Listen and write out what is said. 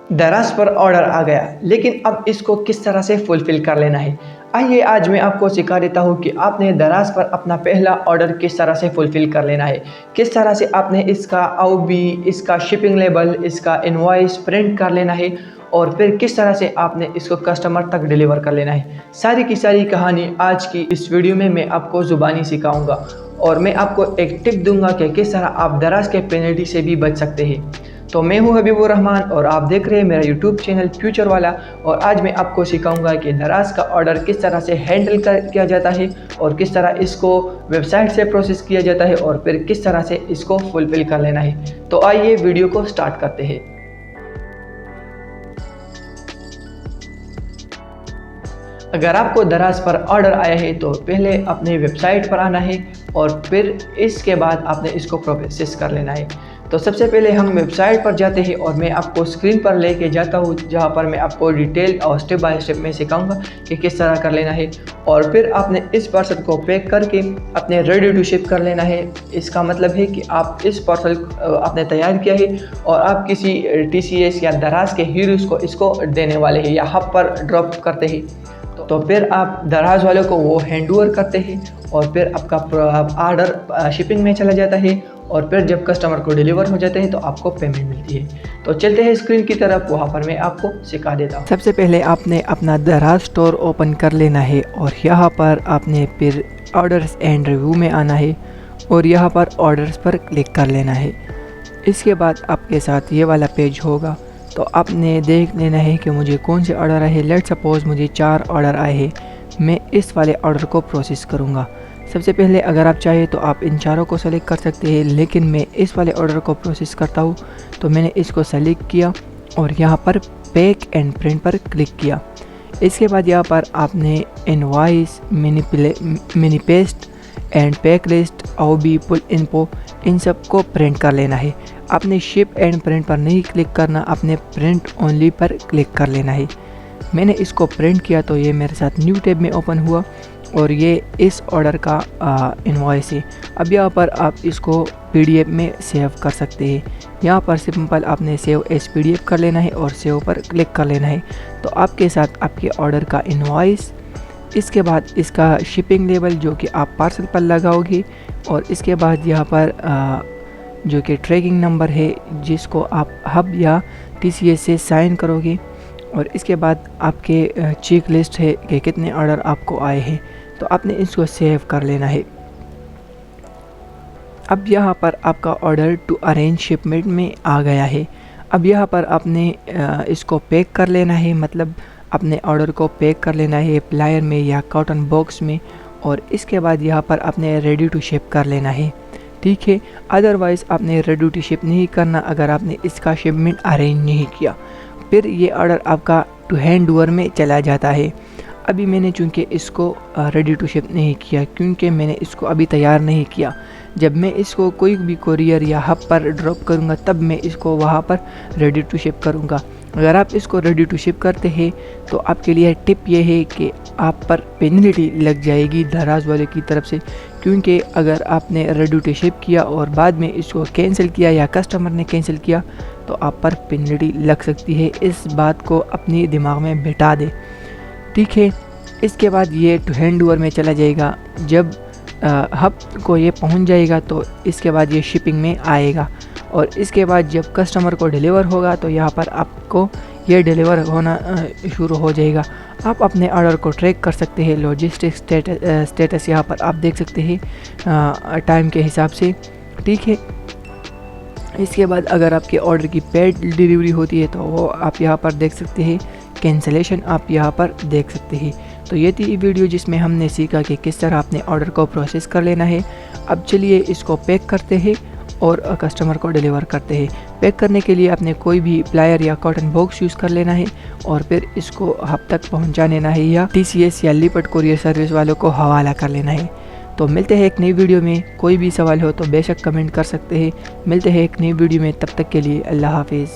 दराज पर ऑर्डर आ गया, लेकिन अब इसको किस तरह से फुलफ़िल कर लेना है। आइए आज मैं आपको सिखा देता हूँ कि आपने दराज पर अपना पहला ऑर्डर किस तरह से फुलफ़िल कर लेना है। किस तरह से आपने इसका OB, इसका शिपिंग लेबल, इसका इनवॉइस प्रिंट कर लेना है और फिर किस तरह से आपने इसको कस्टमर तक डिलीवर कर लेना है। सारी की सारी कहानी आज की इस वीडियो में मैं आपको ज़ुबानी सिखाऊंगा और मैं आपको एक टिप दूंगा कि किस तरह आप दराज के पेनल्टी से भी बच सकते हैं। तो मैं हूं हबीबुर रहमान और आप देख रहे हैं मेरा यूट्यूब चैनल फ्यूचर वाला। और आज मैं आपको सिखाऊंगा कि दराज का ऑर्डर किस तरह से हैंडल किया जाता है और किस तरह इसको वेबसाइट से प्रोसेस किया जाता है और फिर किस तरह से इसको फुलफ़िल कर लेना है। तो आइए वीडियो को स्टार्ट करते हैं। अगर आपको दराज पर ऑर्डर आया है तो पहले अपने वेबसाइट पर आना है और फिर इसके बाद आपने इसको प्रोसेस कर लेना है। तो सबसे पहले हम वेबसाइट पर जाते हैं और मैं आपको स्क्रीन पर लेके जाता हूँ, जहाँ पर मैं आपको डिटेल और स्टेप बाय स्टेप में सिखाऊंगा कि किस तरह कर लेना है। और फिर आपने इस पार्सल को पैक करके अपने रेडी टू शिप कर लेना है। इसका मतलब है कि आप इस पार्सल आपने तैयार किया है और आप किसी TCS या दराज के हीरोज़ को इसको देने वाले हैं या हब पर ड्रॉप करते हैं। तो फिर आप दराज वालों को वो हैंड ओवर करते हैं और फिर आपका ऑर्डर शिपिंग में चला जाता है और फिर जब कस्टमर को डिलीवर हो जाते हैं तो आपको पेमेंट मिलती है। तो चलते हैं स्क्रीन की तरफ, वहाँ पर मैं आपको सिखा देता हूँ। सबसे पहले आपने अपना दराज स्टोर ओपन कर लेना है और यहाँ पर आपने फिर ऑर्डर्स एंड रिव्यू में आना है और यहाँ पर ऑर्डर्स पर क्लिक कर लेना है। इसके बाद आपके साथ ये वाला पेज होगा। तो आपने देख लेना है कि मुझे कौन से ऑर्डर आए हैं। लेट सपोज़ मुझे 4 ऑर्डर आए हैं, मैं इस वाले ऑर्डर को प्रोसेस करूँगा। सबसे पहले अगर आप चाहें तो आप इन चारों को सेलेक्ट कर सकते हैं, लेकिन मैं इस वाले ऑर्डर को प्रोसेस करता हूँ। तो मैंने इसको सेलेक्ट किया और यहाँ पर पैक एंड प्रिंट पर क्लिक किया। इसके बाद यहाँ पर आपने invoice, mini paste and pack list, OB, pull info, इन सब को प्रिंट कर लेना है। आपने शिप एंड प्रिंट पर नहीं क्लिक करना, आपने प्रिंट ओनली पर क्लिक कर लेना है। मैंने इसको प्रिंट किया तो ये मेरे साथ न्यू टैब में ओपन हुआ और ये इस ऑर्डर का इनवॉइस है। अब यहाँ पर आप इसको PDF में सेव कर सकते हैं। यहाँ पर सिंपल आपने सेव एज PDF कर लेना है और सेव पर क्लिक कर लेना है। तो आपके साथ आपके ऑर्डर का इनवॉइस, इसके बाद इसका शिपिंग लेबल जो कि आप पार्सल पर लगाओगे और इसके बाद यहाँ पर जो कि ट्रैकिंग नंबर है जिसको आप हब या TCS से साइन करोगे और इसके बाद आपके चेक लिस्ट है कि कितने ऑर्डर आपको आए हैं। तो आपने इसको सेव कर लेना है। अब यहाँ पर आपका ऑर्डर टू अरेंज शिपमेंट में आ गया है। अब यहाँ पर आपने इसको पैक कर लेना है, मतलब अपने ऑर्डर को पैक कर लेना है प्लायर में या कॉटन बॉक्स में और इसके बाद यहाँ पर आपने रेडी टू शिप कर लेना है। ठीक है, अदरवाइज़ आपने रेडी टू शिप नहीं करना अगर आपने इसका शिपमेंट अरेंज नहीं किया। फिर ये ऑर्डर आपका टू हैंड ओवर में चला जाता है। अभी मैंने चूँकि इसको रेडी टू शिप नहीं किया क्योंकि मैंने इसको अभी तैयार नहीं किया। जब मैं इसको कोई भी कोरियर या हब पर ड्रॉप करूँगा तब मैं इसको वहाँ पर रेडी टू शिप करूँगा। अगर आप इसको रेडी टू शिप करते हैं तो आपके लिए टिप ये है कि आप पर पेनल्टी लग जाएगी दराज वाले की तरफ से, क्योंकि अगर आपने रेडी टू शिप किया और बाद में इसको कैंसिल किया या कस्टमर ने कैंसिल किया तो आप पर पेनल्टी लग सकती है। इस बात को अपने दिमाग में बिठा दे। ठीक है, इसके बाद ये टू हैंड ओवर में चला जाएगा। जब हब को ये पहुंच जाएगा तो इसके बाद ये शिपिंग में आएगा और इसके बाद जब कस्टमर को डिलीवर होगा तो यहाँ पर आपको ये डिलीवर होना शुरू हो जाएगा। आप अपने ऑर्डर को ट्रैक कर सकते हैं। लॉजिस्टिक स्टेटस यहाँ पर आप देख सकते हैं टाइम के हिसाब से। ठीक है, इसके बाद अगर आपके ऑर्डर की पेड डिलीवरी होती है तो वो आप यहाँ पर देख सकते हैं। कैंसिलेशन आप यहाँ पर देख सकते हैं। तो ये थी वीडियो जिसमें हमने सीखा कि किस तरह अपने ऑर्डर को प्रोसेस कर लेना है। अब चलिए इसको पैक करते हैं और कस्टमर को डिलीवर करते हैं। पैक करने के लिए आपने कोई भी प्लायर या कॉटन बॉक्स यूज़ कर लेना है और फिर इसको हब तक पहुंचा देना है या TCS या लिपट कोरियर सर्विस वालों को हवाला कर लेना है। तो मिलते हैं एक नई वीडियो में। कोई भी सवाल हो तो बेशक कमेंट कर सकते हैं। मिलते हैं एक नई वीडियो में, तब तक के लिए अल्लाह हाफिज़।